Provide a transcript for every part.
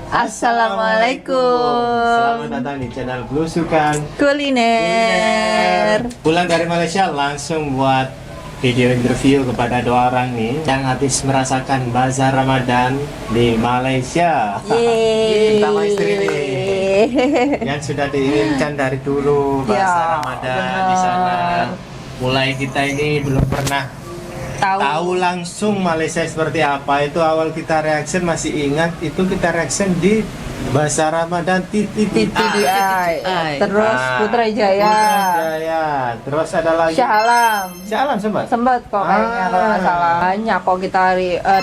Assalamualaikum. Selamat datang di channel Belusukan Kuliner. Pulang dari Malaysia langsung buat video interview kepada dua orang nih yang habis merasakan bazar Ramadan di Malaysia. Yeay. Kita istri nih yang sudah diinginkan dari dulu bazar Ramadan di sana. Mulai kita ini belum pernah tahu langsung Malaysia seperti apa. Itu awal kita reaction masih ingat, itu kita reaction di Bazar Ramadan TTDI. Terus Putrajaya. Terus ada lagi Shah Alam. Shah Alam sempat Kok kayaknya kalau nggak salah. Banyak kok kita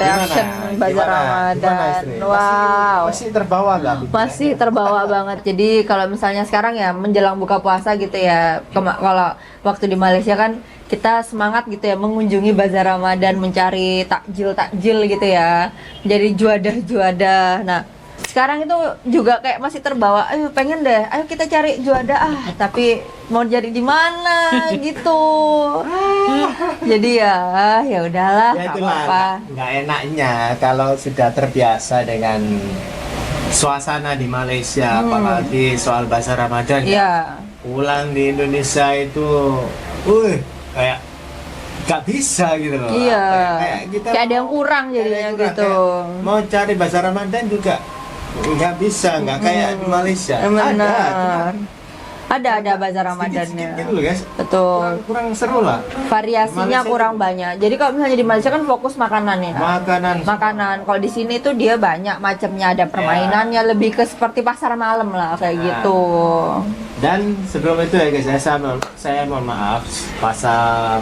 reaction Bazar Ramadan. Wow. Masih terbawa gak? Masih terbawa banget. Jadi kalau misalnya sekarang ya menjelang buka puasa gitu ya, kalau waktu di Malaysia kan kita semangat gitu ya mengunjungi Bazar Ramadan, mencari takjil gitu ya, jadi juadah. Nah sekarang itu juga kayak masih terbawa, ayo pengen deh, ayo kita cari juadah, tapi mau jadi di mana gitu. Jadi ya udahlah, nggak apa-apa. Nggak enaknya kalau sudah terbiasa dengan suasana di Malaysia, apalagi soal Bazar Ramadan ya. Pulang di Indonesia itu, kayak nggak bisa gitu loh. Iya. Kayak ada yang kurang jadinya gitu. Mau cari Bazar Ramadan juga nggak bisa, nggak kayak di Malaysia. Ada Bazar Ramadannya. Gitu loh guys. Betul. Kurang seru lah. Variasinya kurang banyak. Jadi kalau misalnya di Malaysia kan fokus makanan ya. Makanan. Kalau di sini tuh dia banyak macamnya, ada permainannya, lebih ke seperti pasar malam lah kayak gitu. Dan sebelum itu ya guys, saya mohon maaf pasar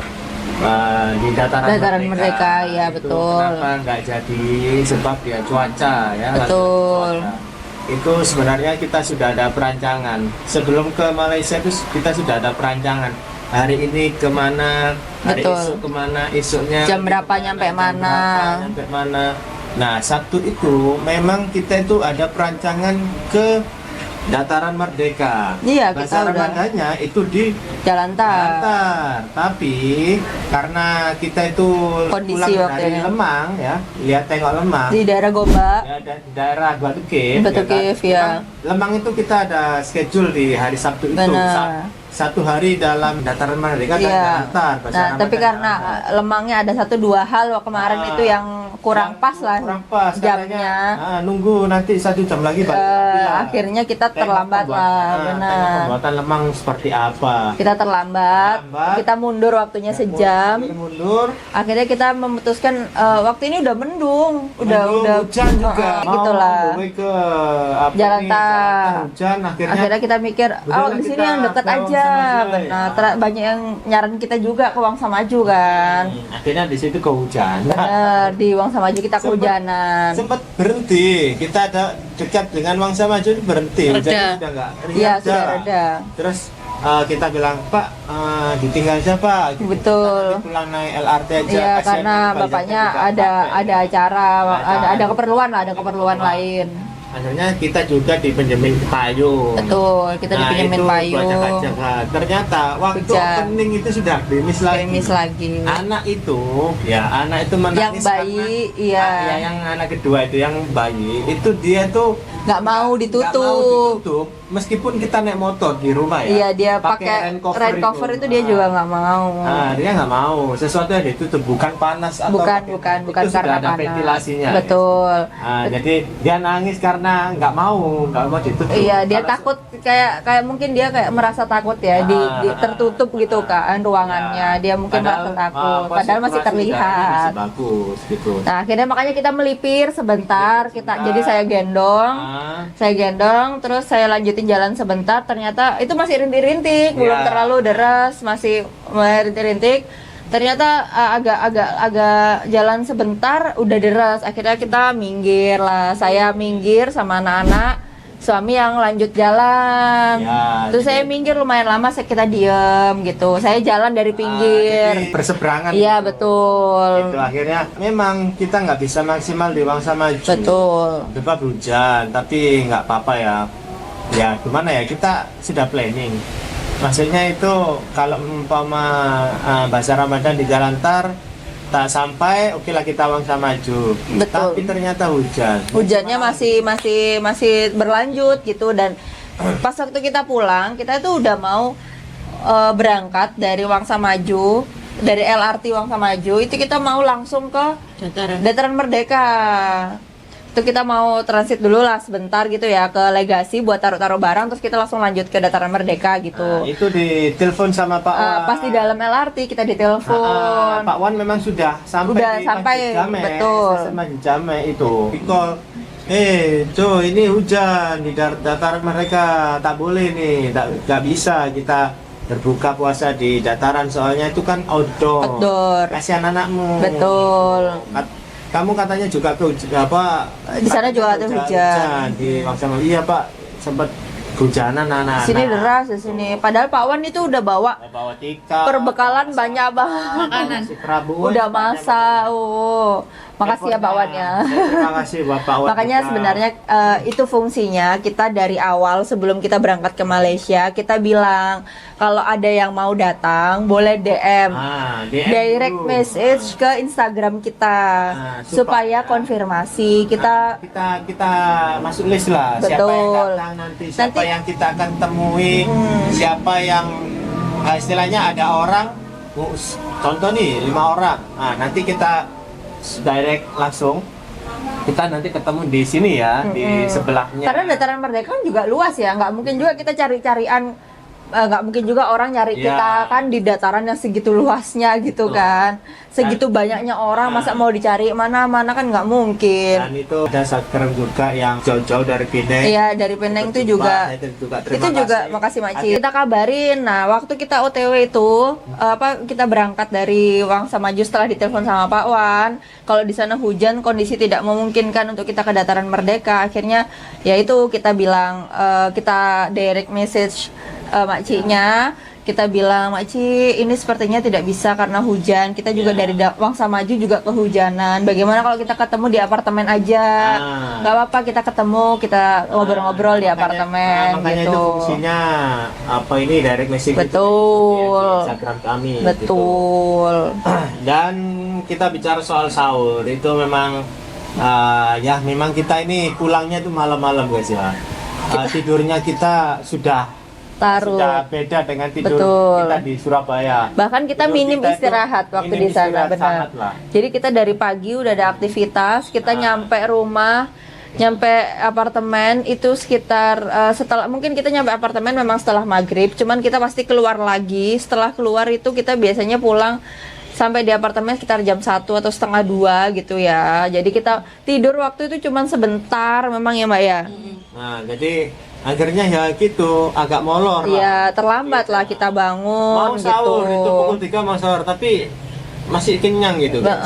di dataran Merdeka ya itu betul. Kenapa nggak jadi? Sebab ya cuaca ya. Betul. Itu sebenarnya kita sudah ada perancangan. Sebelum ke Malaysia itu kita sudah ada perancangan. Hari ini kemana, hari esok kemana, esoknya jam berapa nyampe mana. Nah Sabtu itu memang kita itu ada perancangan ke Dataran Merdeka. Iya, Bazar Ramadannya itu di Jalantar. Tapi karena kita itu kondisi pulang dari Lemang ya, lihat tengok Lemang di daerah Gombak. Ya, daerah Batu Cave. Ya. Lemang itu kita ada schedule di hari Sabtu itu. Satu hari dalam Dataran Merdeka dan Jalantar. Nah, tapi karena Lemangnya ada 1-2 hal kemarin itu yang kurang pas lah jamnya. Nunggu nanti 1 jam lagi akhirnya kita terlambat lah, benar. Pembuatan Lemang seperti apa? Kita terlambat. Kita mundur waktunya sejam. Akhirnya kita memutuskan waktu ini udah mendung, udah hujan juga. Gitulah. Jalantar. Hujan akhirnya kita mikir, di sini yang deket aja. Benar, banyak yang nyaran kita juga ke Wangsa Maju kan. Akhirnya di situ kehujanan. Benar, di Wangsa Maju kita kehujanan. Sempat berhenti. Kita ada dekat dengan Wangsa Maju berhenti. Jadi sudah enggak. Iya, sudah reda. Terus kita bilang, Pak, ditinggal aja Pak. Betul. Pulang naik LRT aja. Iya, karena bapaknya ada acara, ada keperluan lain. Akhirnya kita juga dipinjemin payung. Betul, kita dipinjemin payung. Ternyata waktu opening itu sudah gerimis lagi. Anak itu menangis. Yang bayi, yang anak kedua itu yang bayi itu dia tuh nggak mau ditutup. Meskipun kita naik motor di rumah ya. Iya, dia pakai rain cover itu dia juga nggak mau. Dia nggak mau. Sesuatu yang ditutup, bukan panas atau bukan karena ada panas. ventilasinya. Betul. Jadi dia nangis karena nggak mau ditutup. Iya, dia takut kayak mungkin dia kayak merasa takut ya tertutup gitu kan ruangannya. Dia mungkin merasa takut. Padahal masih terlihat. Masih bagus gitu. Nah, akhirnya makanya kita melipir sebentar. Jadi saya gendong, terus saya lanjutin jalan sebentar. Ternyata itu masih rintik-rintik, belum terlalu deras, masih rintik-rintik. Ternyata agak jalan sebentar udah deras. Akhirnya kita minggir lah. Saya minggir sama anak-anak. Suami yang lanjut jalan. Terus saya minggir lumayan lama, kita diem gitu. Saya jalan dari pinggir. Berseberangan. Iya, betul. Itu akhirnya memang kita nggak bisa maksimal di Wangsa Maju. Betul. Sebab hujan, tapi nggak apa-apa ya. Ya gimana ya, kita sudah planning. Maksudnya itu kalau umpama Bazar Ramadan di Jalantar tak sampai, oke lah kita Wangsa Maju. Betul. Tapi ternyata hujan. Hujannya masih berlanjut gitu, dan pas waktu kita pulang kita tuh udah mau berangkat dari Wangsa Maju, dari LRT Wangsa Maju itu kita mau langsung ke Dataran Merdeka. Itu kita mau transit dulu lah sebentar gitu ya ke Legasi buat taruh-taruh barang, terus kita langsung lanjut ke Dataran Merdeka gitu. Nah, itu ditelepon sama Pak Wan. Pas di dalam LRT kita ditelepon. Pak Wan memang sudah sampai Udah di sampai, Masjid Jame, betul. stasiun Masjid Jame itu. Call, Jo, ini hujan di Dataran Merdeka, tak boleh nih, tak bisa kita berbuka puasa di dataran, soalnya itu kan outdoor. Kasihan anakmu. Betul. Kamu katanya juga Di sana juga ada hujan. Di Wangsa Maju. Iya Pak, sempat hujanan anak-anak. Sini deras di sini. Padahal Pak Wan itu udah bawa tikar, perbekalan banyak banget. si Prabu Udah masak. Makasih ya Pak Wan ya. Terima kasih Bapak Wan. Makanya sebenarnya itu fungsinya kita dari awal sebelum kita berangkat ke Malaysia kita bilang kalau ada yang mau datang boleh DM, direct dulu. message ke Instagram kita supaya konfirmasi kita masuk list lah. Betul. Siapa yang datang nanti, siapa yang kita akan temui, siapa yang istilahnya ada orang, contoh nih 5 orang. Nah, nanti kita direct langsung kita nanti ketemu di sini ya, di sebelahnya. Karena Dataran Merdeka kan juga luas ya, nggak mungkin juga kita cari-carian, nggak mungkin juga orang nyari kita kan di dataran yang segitu luasnya gitu kan, segitu banyaknya orang, masa mau dicari mana-mana kan nggak mungkin. Dan itu ada subscribe juga yang jauh-jauh dari Penang. Iya, dari Penang itu juga. Itu juga makasih Maci. Kita kabarin. Nah, waktu kita OTW itu kita berangkat dari Wangsa Maju setelah ditelepon sama Pak Wan, kalau di sana hujan, kondisi tidak memungkinkan untuk kita ke Dataran Merdeka. Akhirnya ya itu kita bilang kita direct message makciknya, kita bilang makci ini sepertinya tidak bisa karena hujan, kita juga dari Wangsa Maju juga kehujanan, bagaimana kalau kita ketemu di apartemen aja, nggak apa-apa kita ketemu, kita ngobrol-ngobrol di apartemen makanya gitu. Itu fungsinya ini direct message betul di Instagram kami betul gitu. Dan kita bicara soal sahur itu memang ya memang kita ini pulangnya itu malam-malam guys ya. Tidurnya kita sudah beda dengan tidur kita di Surabaya. Bahkan kita minim istirahat waktu di sana, benar. Jadi kita dari pagi udah ada aktivitas, kita nyampe rumah, nyampe apartemen itu sekitar setelah mungkin kita nyampe apartemen memang setelah maghrib, cuman kita pasti keluar lagi. Setelah keluar itu kita biasanya pulang sampai di apartemen sekitar jam 1 atau setengah 2 gitu ya. Jadi kita tidur waktu itu cuman sebentar memang ya Mbak ya. Nah, jadi akhirnya ya gitu, agak molor lah. Iya, terlambat lah kita bangun mau sahur, gitu. itu pukul 3 mau sahur, tapi masih kenyang gitu guys.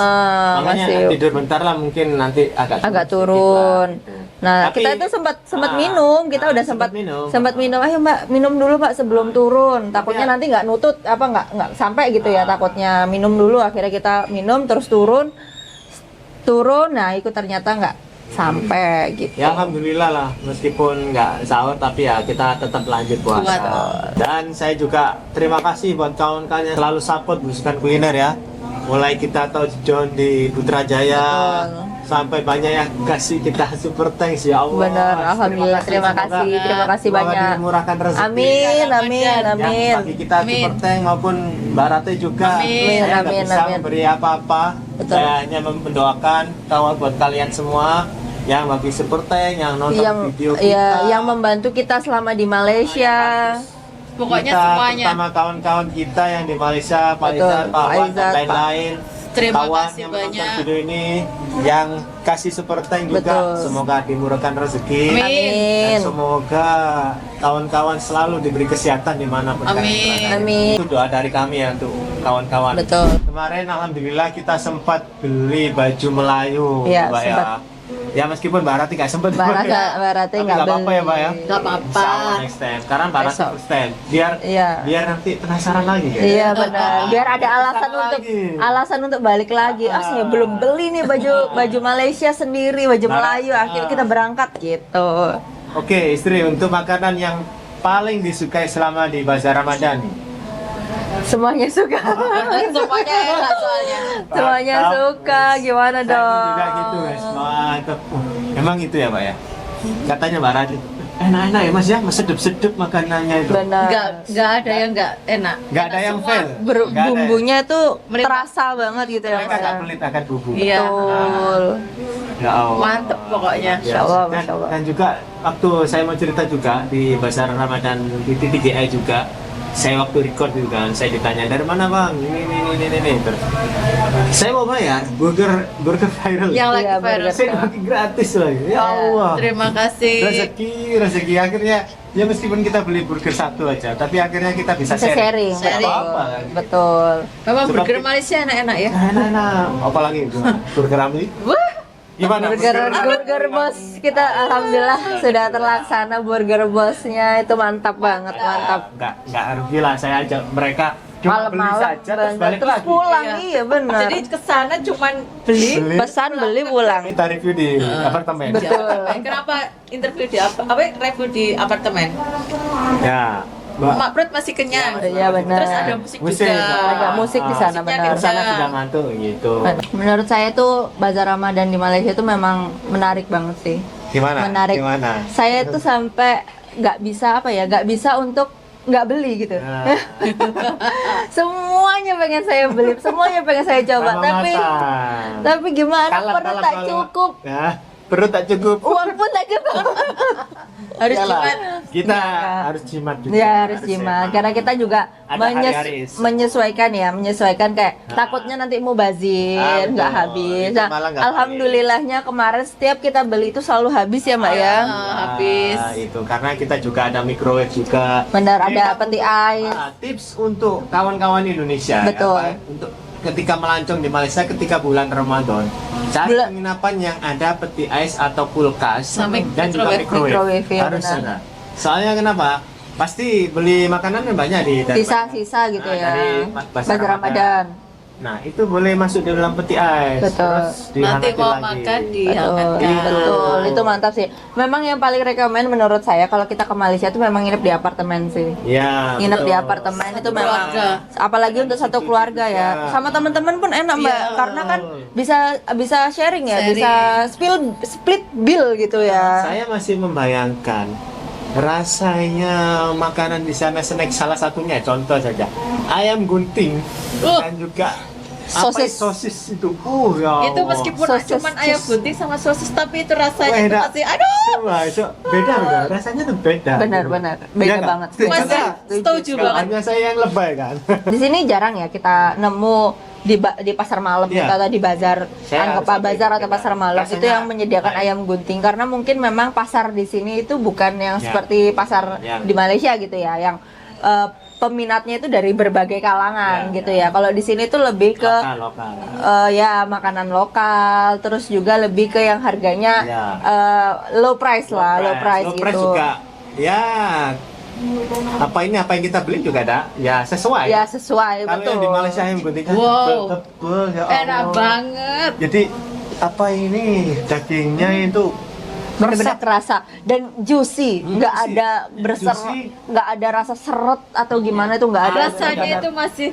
Makanya tidur bentar lah, mungkin nanti agak turun. Nah, tapi, kita itu sempat minum, kita udah sempat minum. Ayo Mbak, minum dulu Mbak sebelum turun. Takutnya nanti nggak nutut nggak sampai gitu ya, takutnya minum dulu. Akhirnya kita minum terus turun. Nah, itu ternyata nggak sampai gitu. Ya alhamdulillah lah, meskipun nggak sahur tapi ya kita tetap lanjut puasa. Dan saya juga terima kasih buat kawan-kawan yang selalu support Busukan Kuliner ya. Mulai kita tahu John di Putrajaya sampai banyak yang kasih kita super thanks ya Allah. Benar, alhamdulillah, terima kasih banyak. Dimurahkan rezeki. Amin. Bagi kita super thanks maupun Mbak Rate juga. Amin. Bisa memberi apa-apa. Saya hanya mendoakan kawan buat kalian semua yang bagi super thanks, yang nonton video kita, yang membantu kita selama di Malaysia. Pokoknya kita, semuanya. Terutama kawan-kawan kita yang di Malaysia, Pak Izat, Pak Wan, dan lain-lain. Terima kawan kasih yang banyak. menonton video ini, yang kasih super thank juga. Semoga dimurahkan rezeki. Amin. Dan semoga kawan-kawan selalu diberi kesehatan dimanapun kalian. Amin. Itu doa dari kami ya untuk kawan-kawan. Betul. Kemarin alhamdulillah kita sempat beli baju Melayu, ya, Mbak ya. Ya meskipun Mbak Rati nggak sempat, Mbak Rati nggak apa-apa ya Mbak ya. Nggak apa-apa. Next time. Karena Mbak Rati first time. Biar nanti penasaran lagi kan. Iya benar. Biar ada alasan untuk balik lagi. Saya belum beli nih baju Malaysia sendiri, baju Melayu. Akhirnya kita berangkat gitu. Oke, istri, untuk makanan yang paling disukai selama di Bazar Ramadan. Semuanya suka. Semuanya enak soalnya. Semuanya Mantap, suka, wes. gimana Saya dong? pun juga gitu Mas. Mantap. Emang itu ya Pak ya? Katanya Mbak Radit, enak-enak ya Mas ya, sedep-sedep makanannya itu. Benar. Nggak ada yang nggak enak. Nggak ada yang Semua. fail. Nggak ada ya? Bumbunya tuh Melimpah. terasa banget gitu ya. Mereka Mas, nggak ya. pelit akan bumbu. Iya. Betul. Ya Allah. Mantep pokoknya. Masya Allah, dan, Masya Allah. dan juga waktu saya mau cerita juga di Bazar Ramadan di TTGI juga, saya waktu record juga kan, saya ditanya dari mana bang, ini terus saya mau bayar burger viral, Yang lagi Iya, viral. burger. saya bagi gratis lagi, ya Allah. Terima kasih. rezeki akhirnya ya meskipun kita beli burger satu aja, tapi akhirnya kita bisa Bisa sharing. Nggak Sharing. apa-apa kan. Betul. Memang Sebab- burger Malaysia enak-enak ya. Enak-enak, apalagi itu burger Ramli. Wah, Gimana? Burger bos kita alhamdulillah sudah terlaksana burger bosnya itu mantap banget, mantap. Nggak rugi lah, saya ajak mereka cuma beli Malam-malam saja terus balik terus lagi. pulang, Iya. iya benar. jadi kesana cuman beli. Pesan beli pulang. Kita review di apartemen. di Betul. apartemen. Kenapa interview di apa review di apartemen? Ya, Mbak. Mak perut masih kenyang. Iya, benar. Terus ada musik Musik. juga. Ada musik di sana, Musiknya benar. Sana kencang. sudah ngantuk gitu. Menurut saya tuh Bazar Ramadan di Malaysia tuh memang menarik banget sih. Gimana? Menarik. Gimana? Saya tuh sampai nggak bisa nggak bisa untuk nggak beli gitu. Nah, Semuanya pengen saya beli, semuanya pengen saya coba, sama tapi makan. tapi gimana Kalap, perut kalap, tak kalap. cukup, Ya, perut tak cukup. uang pun tak cukup. Harus Iyalah, jimat. kita Iya. harus jimat juga. Ya harus jimat, karena kita juga Ada hari-hari. menyesuaikan kayak takutnya nanti mau bazir, betul. nggak habis. Itu Nah, malah nggak alhamdulillahnya kemarin setiap kita beli itu selalu habis ya Mbak ya. Habis. Itu karena kita juga ada microwave juga. Benar, Ini ada kan peti untuk- ais. Tips untuk kawan-kawan Indonesia. Betul. Untuk ketika melancong di Malaysia ketika bulan Ramadan, cari Bulan- penginapan yang ada peti ais atau kulkas Sama dan juga microwave. microwave. Microwave, ya, Harus benar. ada. Soalnya kenapa? Pasti beli makanan kan banyak di Sisa-sisa gitu ya. dari Bazar Ramadan. Nah, itu boleh masuk di dalam peti ais. Betul. Terus Nanti dihangatin mau lagi. makan Betul, dihangatkan. betul. Itu mantap sih. Memang yang paling rekomen menurut saya kalau kita ke Malaysia itu memang nginep di apartemen sih. Iya. Nginep di betul. apartemen itu memang Keluarga. apalagi untuk satu keluarga ya. Iya. Sama teman-teman pun enak Mbak, Iya. karena kan bisa sharing ya, Sharing. bisa split bill gitu ya. Saya masih membayangkan rasanya makanan di sana, snack salah satunya contoh saja ayam gunting dan juga Sosis. sosis itu. Ya Itu Allah. meskipun Sosis cuman ayam cheese. gunting sama sosis tapi itu rasanya itu Beda. masih aduh. Wah, itu beda rasanya tuh beda. Benar-benar beda Iya nggak? banget. Setuju Masih nggak? setuju Kalau banget. hanya saya yang lebay kan. Di sini jarang ya kita nemu di pasar malam Iya. gitu, atau di bazar, Saya anggap harus bazar akui, atau pasar malam itu rasanya yang menyediakan baik. ayam gunting, karena mungkin memang pasar di sini itu bukan yang Ya. seperti pasar Ya. di Malaysia gitu ya, yang peminatnya itu dari berbagai kalangan Ya, gitu ya. Kalau di sini tuh lebih ke lokal. ya makanan lokal, terus juga lebih ke yang harganya Ya. low price lah, low price Low gitu. price juga. Ya, apa yang kita beli juga ada. Ya sesuai. Ya sesuai, Kalau betul. yang di Malaysia yang gunting kan Wow. tebel, ya Enak Allah. banget. Jadi apa ini dagingnya itu Benar-benar kerasa dan juicy, nggak Juicy. ada berser, Juicy. nggak ada rasa seret atau gimana itu nggak ada. Rasanya itu masih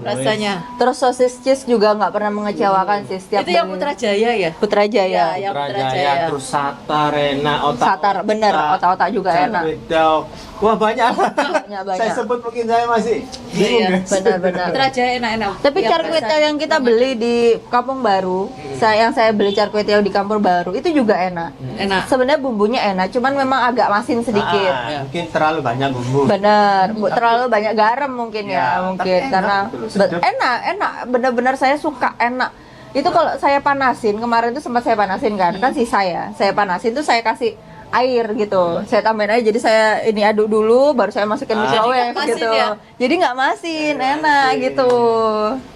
rasanya. Terus sosis cheese juga nggak pernah mengecewakan sih setiap Itu yang beli. Putrajaya ya? Putrajaya. Ya, yang Putrajaya, Putrajaya. terus satar enak, Satar, bener, otak-otak juga enak. Wedok. Wah banyak. Banyak. Saya sebut mungkin saya masih bingung Iya, guys. Benar-benar. Putrajaya enak-enak. Tapi Yang char kway teow yang kita beli di Kampung Baru, yang saya beli char kway teow di Kampung Baru itu juga enak. enak. Sebenarnya bumbunya enak, cuman memang agak masin sedikit. Mungkin terlalu banyak bumbu. Bener, terlalu banyak garam mungkin ya, Ya, mungkin tapi enak, karena sedap. enak, bener-bener saya suka enak. Itu kalau saya panasin, kemarin tuh sempat saya panasin kan sisa ya, saya panasin tuh saya kasih air gitu, saya tambahin aja, jadi saya ini aduk dulu, baru saya masukin microwave Jadi nggak masin gitu. ya? Jadi nggak masin, enak gitu.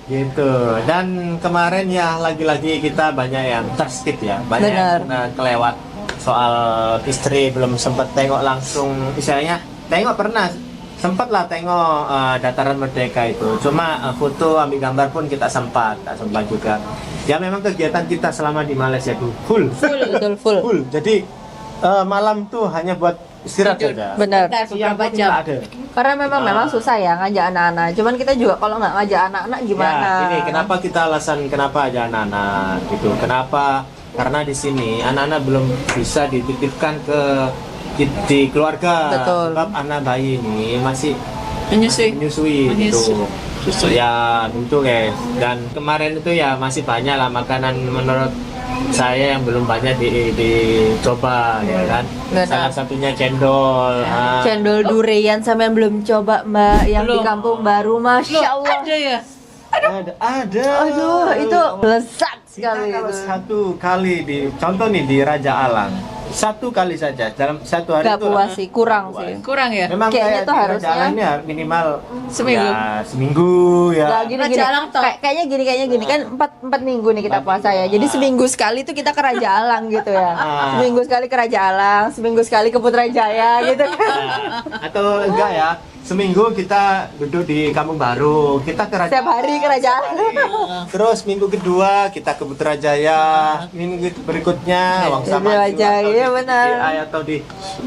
Gitu. Dan kemarin ya lagi-lagi kita banyak yang terskip ya, banyak Benar. yang kelewat soal istri belum sempat tengok langsung, misalnya tengok pernah sempat lah tengok dataran merdeka itu, cuma foto ambil gambar pun kita tak sempat juga. Ya memang kegiatan kita selama di Malaysia itu full. Betul full. Jadi malam tuh hanya buat istirahat Tidur. saja. Benar. Bentar, Siang beberapa pun jam. nggak ada. Karena memang susah ya ngajak anak-anak. Cuman kita juga kalau nggak ngajak anak-anak gimana? Ya, ini kenapa kita alasan kenapa aja anak-anak gitu. Kenapa? Karena di sini anak-anak belum bisa dititipkan di keluarga. Betul. Sebab anak bayi ini masih Menyusui. gitu. Ya itu guys. Dan kemarin itu ya masih banyak lah makanan menurut saya yang belum banyak dicoba ya kan. Benar. Salah satunya cendol. Cendol durian sampean belum coba Mbak yang di Belum. Kampung Baru, Masya Allah. Ada ya? Ada. Aduh, itu lezat Kita sekali kalau itu. satu kali contoh nih di Raja Alang, satu kali saja dalam satu hari Gak itu puas sih, kurang sih. Kurang ya? memang Kayaknya kayak tuh di Raja harusnya- Alang ini minimal Seminggu. ya, seminggu ya. Nah, gini, Raja Alang toh. kayaknya gini kan empat minggu nih kita puasa ya. Jadi seminggu sekali tuh kita ke Raja Alang gitu ya. Seminggu sekali ke Raja Alang, seminggu sekali ke Putrajaya gitu kan. Nah, atau enggak ya, seminggu kita duduk di Kampung Baru, kita ke Raja Setiap hari ke Raja Alang. Terus minggu kedua kita ke Putrajaya, minggu berikutnya Wangsa Di Raja, iya benar. atau di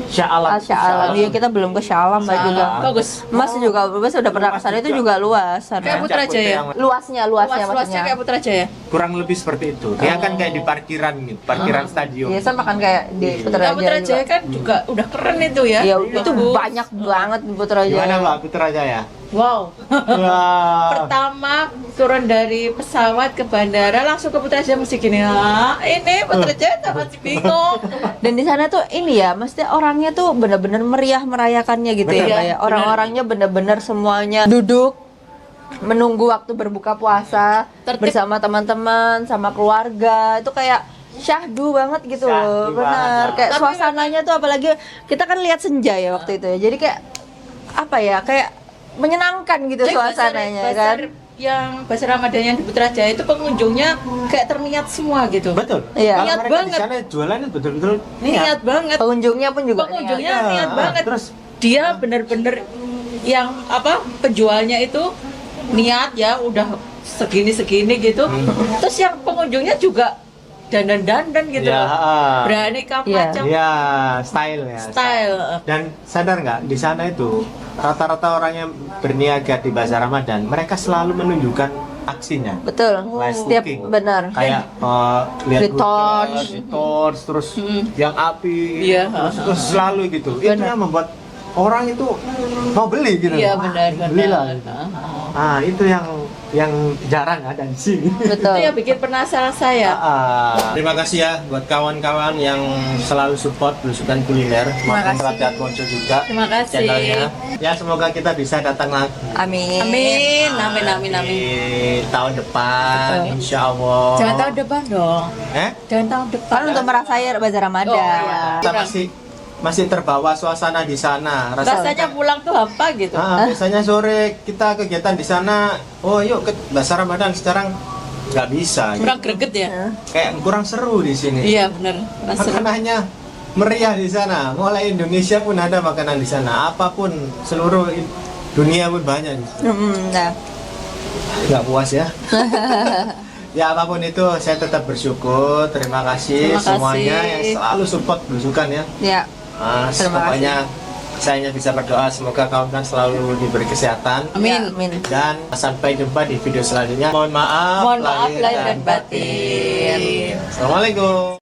Syah Alam. Syah Alam, iya kita belum ke Syah Alam Mbak juga. Bagus. Mas juga, Mas udah pernah ke sana itu juga luas. Kayak Sana. Putrajaya. Luasnya Luasnya maksudnya. kayak Putrajaya. Kurang lebih seperti itu. Dia kan kayak di parkiran gitu, parkiran stadion. Iya sama kan kayak di Nah, Putrajaya Putrajaya juga. kan juga udah keren itu ya. Iya, itu Bagus. banyak banget di Putrajaya. Gimana Mbak Putrajaya? Wow. Wah. Pertama turun dari pesawat ke bandara langsung ke Putrajaya mesti gini. Ini Putrajaya tak masih bingung. Dan di sana tuh ini ya, mesti orangnya tuh bener-bener meriah merayakannya gitu Bener. ya, Mbak ya. Orang-orangnya bener-bener semuanya duduk menunggu waktu berbuka puasa Tertib. bersama teman-teman, sama keluarga. Itu kayak syahdu banget gitu loh. Syahdu Benar. banget. Kayak Tapi suasananya tuh apalagi kita kan lihat senja ya waktu itu ya. Jadi kayak apa ya? Kayak menyenangkan gitu suasananya kan. Yang Bazar Ramadan yang di Putrajaya itu pengunjungnya kayak terniat semua gitu. Betul. Iya. Kalau Niat mereka di banget. sana jualannya betul-betul Niat banget. Pengunjungnya pun juga Pengunjungnya niat. niat banget. Terus Dia bener-bener yang apa penjualnya itu niat ya udah segini-segini gitu. Terus yang pengunjungnya juga dandan-dandan gitu ya, loh. Beraneka Iya. macam ya style ya. style. Dan sadar nggak di sana itu rata-rata orang yang berniaga di Bazar Ramadan mereka selalu menunjukkan aksinya. Betul. Live Setiap cooking. benar. Kayak lihat Di torch. di torch, terus yang api, Iya, terus selalu gitu. Itu Benar. yang membuat orang itu mau beli gitu. Iya Wah, benar belilah. benar. Itu yang jarang ada di sini. Betul. Itu yang bikin penasaran saya. Terima kasih ya buat kawan-kawan yang selalu support belusukan kuliner. Makan kasih. Rakyat Mojo juga. Terima kasih. channelnya. Ya semoga kita bisa datang lagi Amin. Amin, amin, amin, di amin. tahun depan, insya Allah. Jangan tahun depan dong. Jangan tahun depan. Kan untuk merasakan Bazar Ramadan. Oh, Kita masih terbawa suasana di sana. Rasanya pulang tuh apa gitu. Biasanya sore kita kegiatan di sana. Oh yuk ke Bazar Ramadan sekarang nggak bisa. Kurang greget ya. Kayak kurang seru di sini. Iya benar. Rasa Makanannya meriah di sana. Mulai Indonesia pun ada makanan di sana. Apapun seluruh dunia pun banyak. Nah, Nggak puas ya. Ya apapun itu saya tetap bersyukur. Terima kasih Terima kasih. semuanya yang selalu support belusukan ya. ya. Terima Pokoknya saya hanya bisa berdoa semoga kawan-kawan selalu diberi kesehatan. Amin. Amin. Dan sampai jumpa di video selanjutnya. Mohon maaf Mohon maaf lahir dan batin. Assalamualaikum.